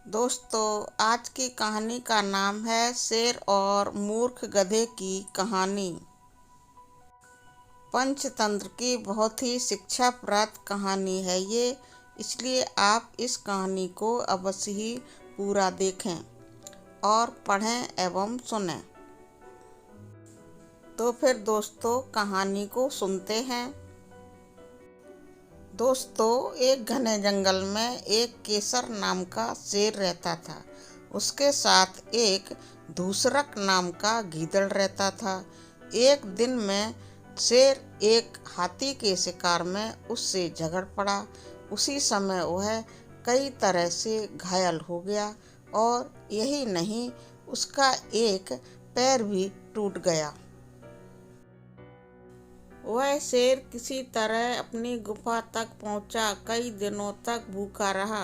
दोस्तों, आज की कहानी का नाम है शेर और मूर्ख गधे की कहानी। पंचतंत्र की बहुत ही शिक्षाप्रद कहानी है ये, इसलिए आप इस कहानी को अवश्य ही पूरा देखें और पढ़ें एवं सुनें। तो फिर दोस्तों, कहानी को सुनते हैं। दोस्तों, एक घने जंगल में एक केसर नाम का शेर रहता था। उसके साथ एक धूसरक नाम का गीदड़ रहता था। एक दिन में शेर एक हाथी के शिकार में उससे झगड़ पड़ा। उसी समय वह कई तरह से घायल हो गया और यही नहीं, उसका एक पैर भी टूट गया। वह शेर किसी तरह अपनी गुफा तक पहुंचा। कई दिनों तक भूखा रहा।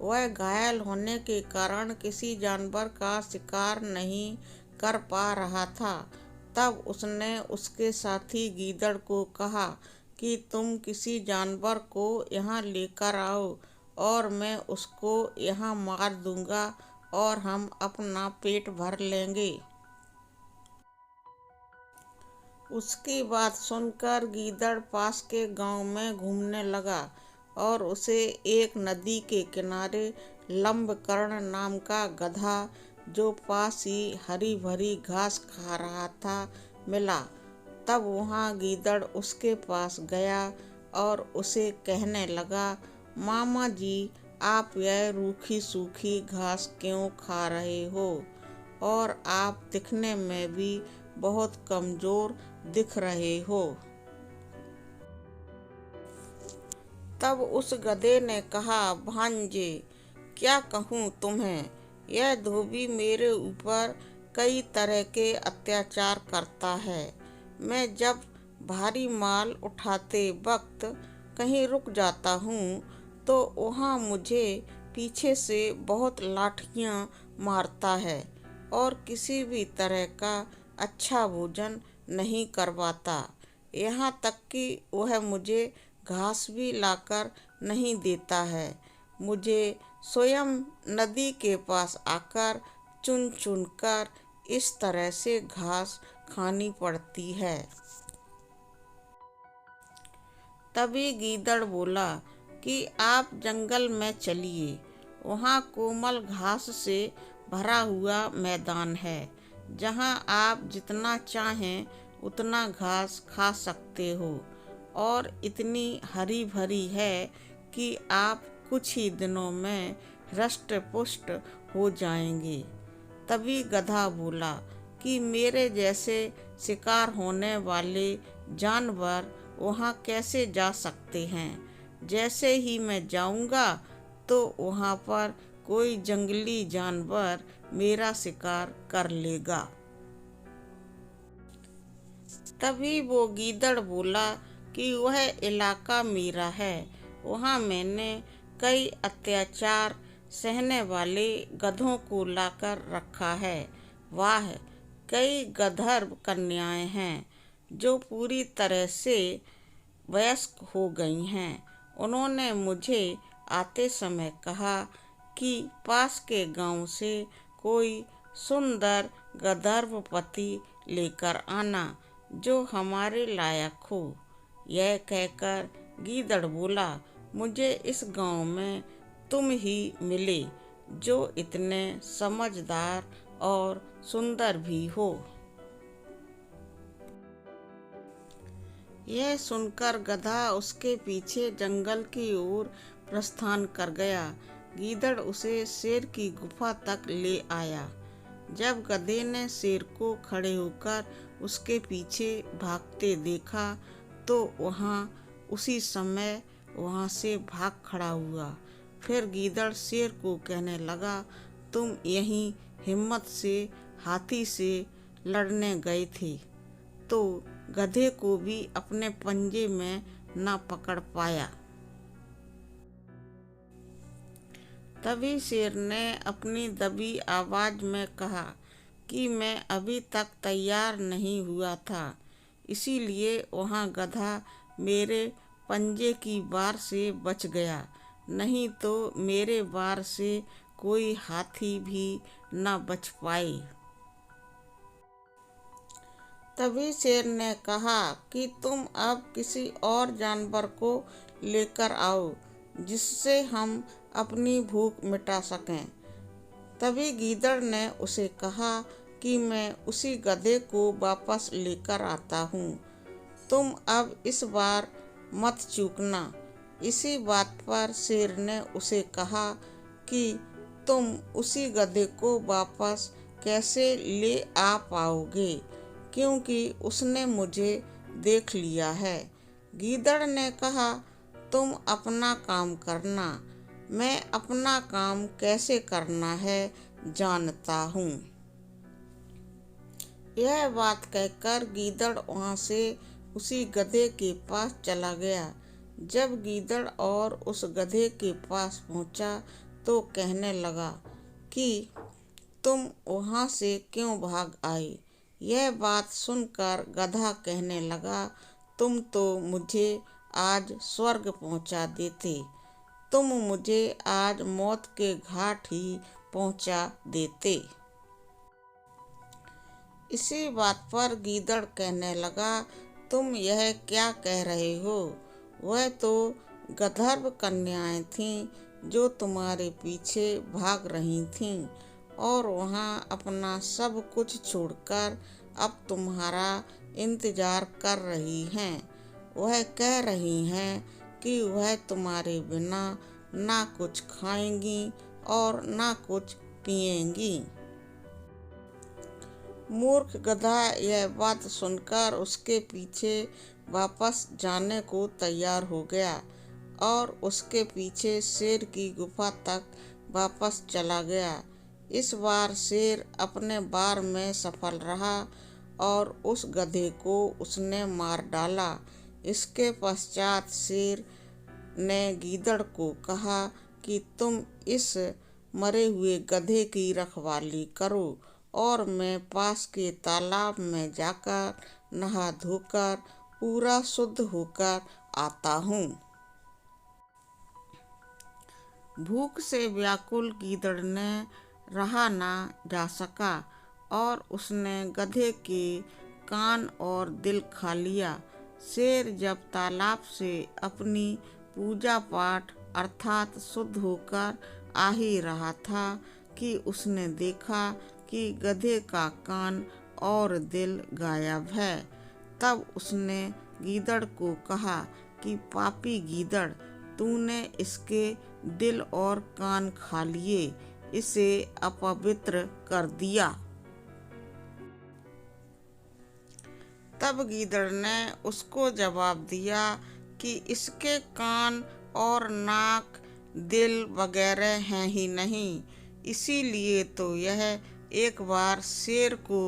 वह घायल होने के कारण किसी जानवर का शिकार नहीं कर पा रहा था। तब उसने उसके साथी गीदड़ को कहा कि तुम किसी जानवर को यहाँ लेकर आओ और मैं उसको यहाँ मार दूंगा और हम अपना पेट भर लेंगे। उसकी बात सुनकर गीदड़ पास के गांव में घूमने लगा और उसे एक नदी के किनारे लंबकर्ण नाम का गधा, जो पास ही हरी भरी घास खा रहा था, मिला। तब वहाँ गीदड़ उसके पास गया और उसे कहने लगा, मामा जी, आप यह रूखी सूखी घास क्यों खा रहे हो? और आप दिखने में भी बहुत कमजोर दिख रहे हो। तब उस गधे ने कहा, भांजे, क्या कहूँ तुम्हें, यह धोबी मेरे ऊपर कई तरह के अत्याचार करता है। मैं जब भारी माल उठाते वक्त कहीं रुक जाता हूँ तो वहाँ मुझे पीछे से बहुत लाठियाँ मारता है और किसी भी तरह का अच्छा भोजन नहीं करवाता। यहाँ तक कि वह मुझे घास भी लाकर नहीं देता है। मुझे स्वयं नदी के पास आकर चुन चुन कर इस तरह से घास खानी पड़ती है। तभी गीदड़ बोला कि आप जंगल में चलिए, वहाँ कोमल घास से भरा हुआ मैदान है, जहाँ आप जितना चाहें उतना घास खा सकते हो और इतनी हरी भरी है कि आप कुछ ही दिनों में हृष्ट पुष्ट हो जाएंगे। तभी गधा बोला कि मेरे जैसे शिकार होने वाले जानवर वहाँ कैसे जा सकते हैं? जैसे ही मैं जाऊँगा तो वहाँ पर कोई जंगली जानवर मेरा शिकार कर लेगा। तभी वो गीदड़ बोला कि वह इलाका मेरा है, वहाँ मैंने कई अत्याचार सहने वाले गधों को लाकर रखा है। वाह, कई गंधर्व कन्याएं हैं जो पूरी तरह से वयस्क हो गई हैं। उन्होंने मुझे आते समय कहा कि पास के गांव से कोई सुंदर गंधर्वपति लेकर आना जो हमारे लायक हो। यह कहकर गीदड़ बोला, मुझे इस गांव में तुम ही मिले जो इतने समझदार और सुंदर भी हो। यह सुनकर गधा उसके पीछे जंगल की ओर प्रस्थान कर गया। गीदड़ उसे शेर की गुफा तक ले आया। जब गधे ने शेर को खड़े होकर उसके पीछे भागते देखा तो उसी समय वहाँ से भाग खड़ा हुआ। फिर गीदड़ शेर को कहने लगा, तुम यहीं हिम्मत से हाथी से लड़ने गए थे तो गधे को भी अपने पंजे में न पकड़ पाया। तभी शेर ने अपनी दबी आवाज में कहा कि मैं अभी तक तैयार नहीं हुआ था, इसीलिए वहाँ गधा मेरे पंजे की वार से बच गया, नहीं तो मेरे वार से कोई हाथी भी न बच पाए। तभी शेर ने कहा कि तुम अब किसी और जानवर को लेकर आओ जिससे हम अपनी भूख मिटा सकें। तभी गीदड़ ने उसे कहा कि मैं उसी गधे को वापस लेकर आता हूँ, तुम अब इस बार मत चूकना। इसी बात पर शेर ने उसे कहा कि तुम उसी गधे को वापस कैसे ले आ पाओगे, क्योंकि उसने मुझे देख लिया है। गीदड़ ने कहा, तुम अपना काम करना, मैं अपना काम कैसे करना है जानता हूँ। यह बात कहकर गीदड़ वहाँ से उसी गधे के पास चला गया। जब गीदड़ और उस गधे के पास पहुँचा तो कहने लगा कि तुम वहाँ से क्यों भाग आए। यह बात सुनकर गधा कहने लगा, तुम तो मुझे आज स्वर्ग पहुँचा देते, तुम मुझे आज मौत के घाट ही पहुँचा देते। इसी बात पर गीदड़ कहने लगा, तुम यह क्या कह रहे हो। वह तो गंधर्व कन्याएं थीं जो तुम्हारे पीछे भाग रही थीं और वहाँ अपना सब कुछ छोड़कर अब तुम्हारा इंतजार कर रही हैं। वह कह रही हैं कि वह तुम्हारे बिना ना कुछ खाएंगी और ना कुछ पिएंगी। मूर्ख गधा यह बात सुनकर उसके पीछे वापस जाने को तैयार हो गया और उसके पीछे शेर की गुफा तक वापस चला गया। इस बार शेर अपने वार में सफल रहा और उस गधे को उसने मार डाला। इसके पश्चात शेर ने गीदड़ को कहा कि तुम इस मरे हुए गधे की रखवाली करो और मैं पास के तालाब में जाकर नहा धोकर पूरा शुद्ध होकर आता हूँ। भूख से व्याकुल गीदड़ ने रहा ना जा सका और उसने गधे के कान और दिल खा लिया। शेर जब तालाब से अपनी पूजा पाठ अर्थात शुद्ध होकर आ ही रहा था कि उसने देखा कि गधे का कान और दिल गायब है। तब उसने गीदड़ को कहा कि पापी गीदड़, तूने इसके दिल और कान खा लिए, इसे अपवित्र कर दिया। तब गीदड़ ने उसको जवाब दिया कि इसके कान और नाक, दिल वगैरह हैं ही नहीं, इसीलिए तो यह एक बार शेर को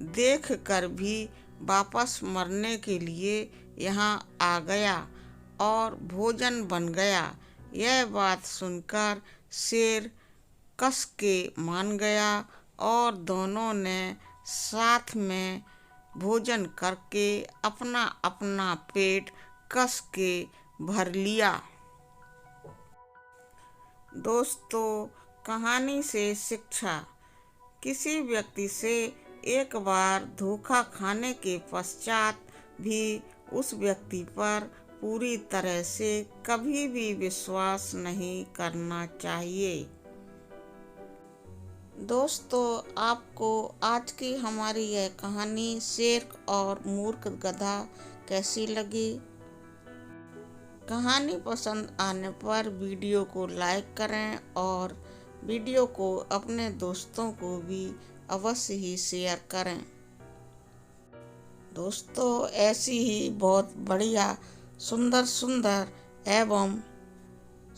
देख कर भी वापस मरने के लिए यहाँ आ गया और भोजन बन गया। यह बात सुनकर शेर कस के मान गया और दोनों ने साथ में भोजन करके अपना अपना पेट कस के भर लिया। दोस्तों, कहानी से शिक्षा। किसी व्यक्ति से एक बार धोखा खाने के पश्चात भी उस व्यक्ति पर पूरी तरह से कभी भी विश्वास नहीं करना चाहिए। दोस्तों, आपको आज की हमारी यह कहानी शेर और मूर्ख गधा कैसी लगी? कहानी पसंद आने पर वीडियो को लाइक करें और वीडियो को अपने दोस्तों को भी अवश्य ही शेयर करें। दोस्तों, ऐसी ही बहुत बढ़िया सुंदर सुंदर एवं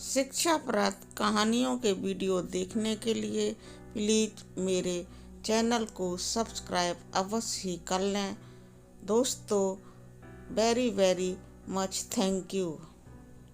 शिक्षाप्रद कहानियों के वीडियो देखने के लिए प्लीज़ मेरे चैनल को सब्सक्राइब अवश्य ही कर लें। दोस्तों, very very much thank you.